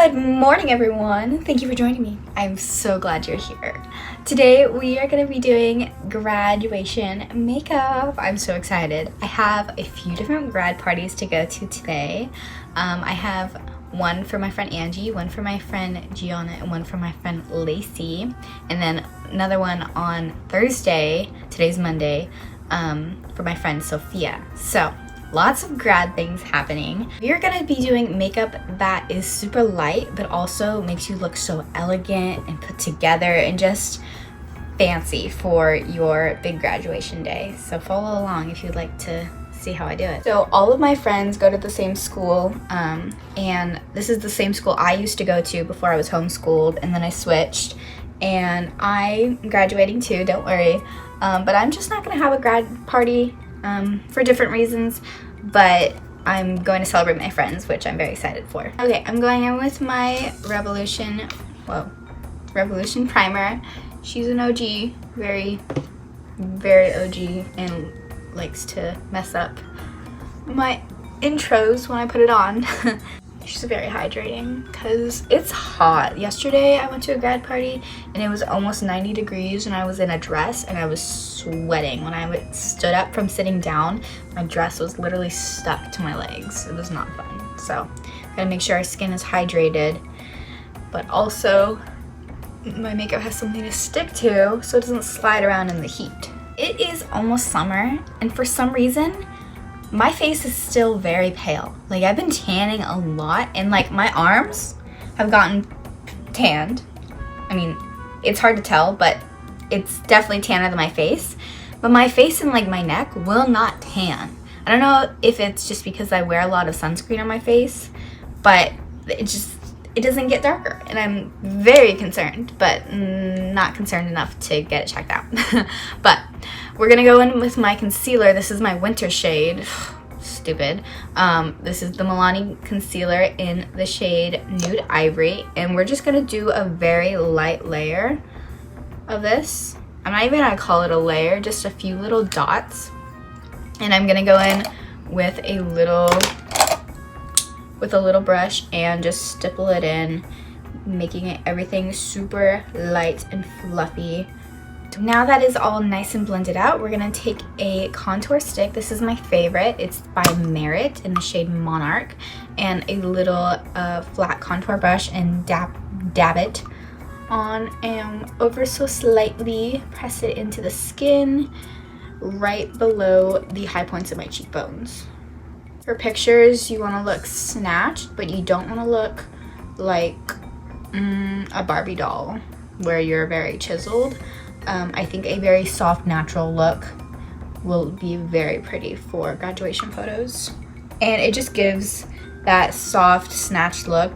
Good morning, everyone. Thank you for joining me. I'm so glad you're here. Today we are going to be doing graduation makeup. I'm so excited. I have a few different grad parties to go to today. I have one for my friend Angie, one for my friend Gianna, and one for my friend Lacey, and then another one on Thursday, today's Monday, for my friend Sophia. So lots of grad things happening. We are gonna be doing makeup that is super light, but also makes you look so elegant and put together and just fancy for your big graduation day. So follow along if you'd like to see how I do it. So all of my friends go to the same school, and this is the same school I used to go to before I was homeschooled, and then I switched, and I'm graduating too, don't worry. But I'm just not gonna have a grad party for different reasons, but I'm going to celebrate my friends, which I'm very excited for. Okay, I'm going in with my Revolution primer. She's an OG, very OG, and likes to mess up my intros when I put it on. She's very hydrating because it's hot. Yesterday I went to a grad party and it was almost 90 degrees and I was in a dress and I was sweating. When I stood up from sitting down, my dress was literally stuck to my legs. It was not fun. So gotta make sure our skin is hydrated, but also my makeup has something to stick to so it doesn't slide around in the heat. It is almost summer, and for some reason my face is still very pale. Like, I've been tanning a lot, and like my arms have gotten tanned. I mean, it's hard to tell, but it's definitely tanner than my face. But my face and like my neck will not tan. I don't know if it's just because I wear a lot of sunscreen on my face, but it doesn't get darker, and I'm very concerned, but not concerned enough to get it checked out. But we're gonna go in with my concealer. This is my winter shade. Stupid. This is the Milani concealer in the shade Nude Ivory, and we're just gonna do a very light layer of this. I'm not even gonna call it a layer, just a few little dots. And I'm gonna go in with a little brush and just stipple it in, making it everything super light and fluffy. So now that is all nice and blended out, we're gonna take a contour stick. This is my favorite. It's by Merit in the shade Monarch, and a little flat contour brush, and dab it on and over so slightly, press it into the skin right below the high points of my cheekbones. For pictures, you want to look snatched, but you don't want to look like a Barbie doll where you're very chiseled. I think a very soft, natural look will be very pretty for graduation photos. And it just gives that soft, snatched look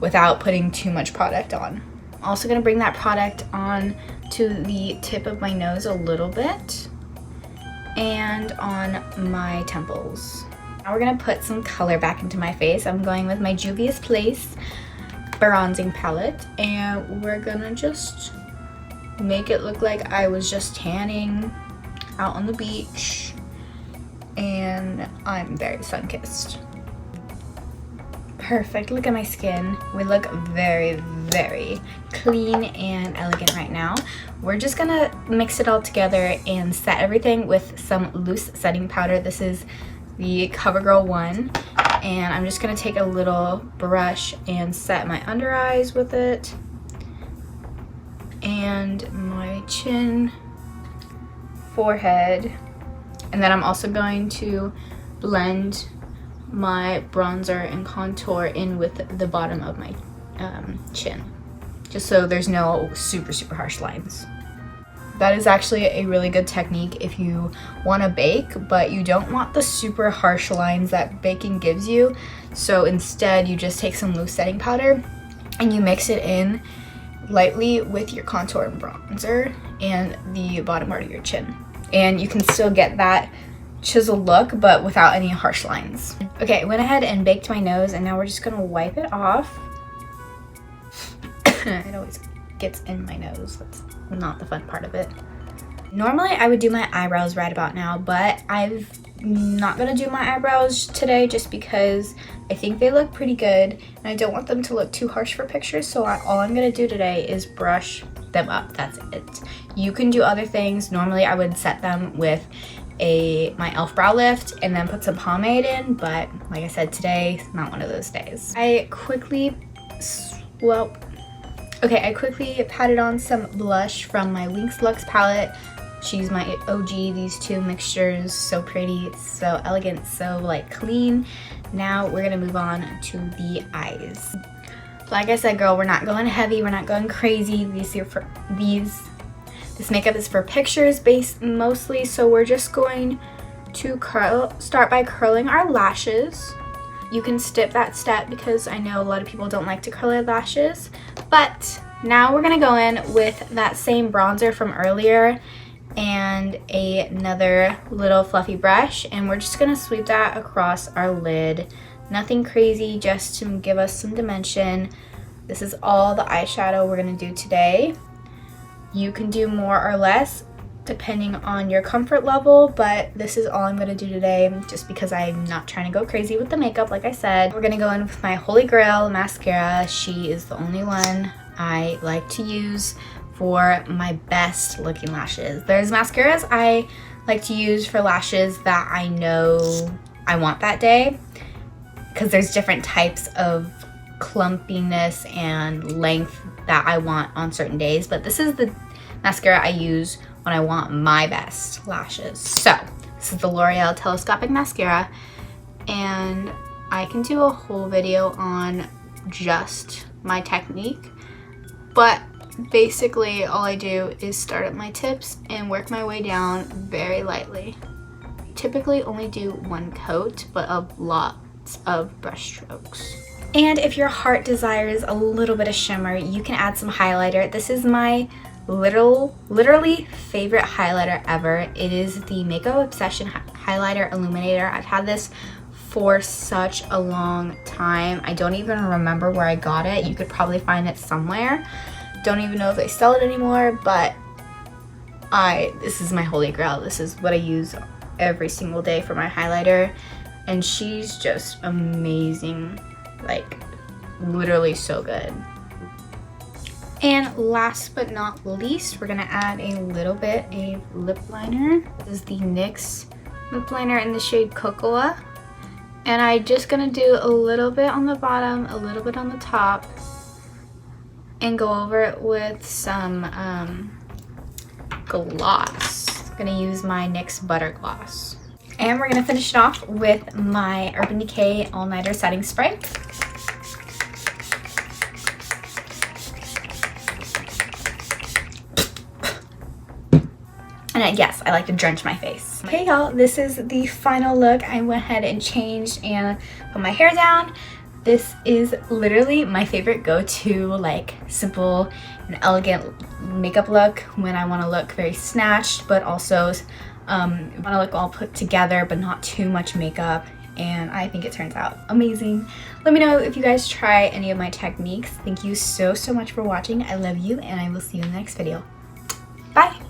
without putting too much product on. I'm also going to bring that product on to the tip of my nose a little bit and on my temples. Now we're gonna put some color back into my face. I'm going with my Juvia's Place bronzing palette, and we're gonna just make it look like I was just tanning out on the beach, and I'm very sun-kissed. Perfect. Look at my skin. We look very clean and elegant right now. We're just gonna mix it all together and set everything with some loose setting powder. This is the CoverGirl one, and I'm just gonna take a little brush and set my under eyes with it, and my chin, forehead, and then I'm also going to blend my bronzer and contour in with the bottom of my chin, just so there's no super harsh lines. That is actually a really good technique if you want to bake, but you don't want the super harsh lines that baking gives you. So instead, you just take some loose setting powder and you mix it in lightly with your contour and bronzer and the bottom part of your chin. And you can still get that chiseled look, but without any harsh lines. Okay, I went ahead and baked my nose, and now we're just gonna wipe it off. It always gets in my nose. That's not the fun part of it. Normally I would do my eyebrows right about now, but I've not gonna do my eyebrows today just because I think they look pretty good and I don't want them to look too harsh for pictures, so all I'm gonna do today is brush them up. That's it. You can do other things. Normally I would set them with my e.l.f. brow lift and then put some pomade in, but like I said, today not one of those days. I quickly patted on some blush from my Winx Lux palette. She's my OG. These two mixtures, so pretty, so elegant, so like clean. Now we're gonna move on to the eyes. Like I said, girl, we're not going heavy, we're not going crazy. This makeup is for pictures based mostly, so we're just going to start by curling our lashes. You can skip that step because I know a lot of people don't like to curl their lashes, but now we're gonna go in with that same bronzer from earlier and another little fluffy brush, and we're just gonna sweep that across our lid. Nothing crazy, just to give us some dimension. This is all the eyeshadow we're gonna do today. You can do more or less depending on your comfort level, but this is all I'm gonna do today just because I'm not trying to go crazy with the makeup. Like I said, we're gonna go in with my Holy Grail mascara. She is the only one I like to use for my best looking lashes. There's mascaras I like to use for lashes that I know I want that day, because there's different types of clumpiness and length that I want on certain days, but this is the mascara I use when I want my best lashes. So this is the L'Oreal Telescopic Mascara, and I can do a whole video on just my technique, but basically all I do is start at my tips and work my way down very lightly. Typically only do one coat, but a lot of brush strokes. And if your heart desires a little bit of shimmer, you can add some highlighter. This is my literally favorite highlighter ever. It is the Makeup Obsession Highlighter Illuminator. I've had this for such a long time. I don't even remember where I got it. You could probably find it somewhere. Don't even know if they sell it anymore, but this is my holy grail. This is what I use every single day for my highlighter, and she's just amazing, like literally so good. And last but not least, we're gonna add a little bit of lip liner. This is the NYX lip liner in the shade Cocoa, and I'm just gonna do a little bit on the bottom, a little bit on the top, and go over it with some gloss. I'm gonna use my NYX Butter Gloss. And we're gonna finish it off with my Urban Decay All Nighter Setting Spray. And yes, I like to drench my face. Okay y'all, this is the final look. I went ahead and changed and put my hair down. This is literally my favorite go-to, like simple and elegant makeup look when I want to look very snatched, but also want to look all put together but not too much makeup, and I think it turns out amazing. Let me know if you guys try any of my techniques. Thank you so much for watching. I love you, and I will see you in the next video. Bye!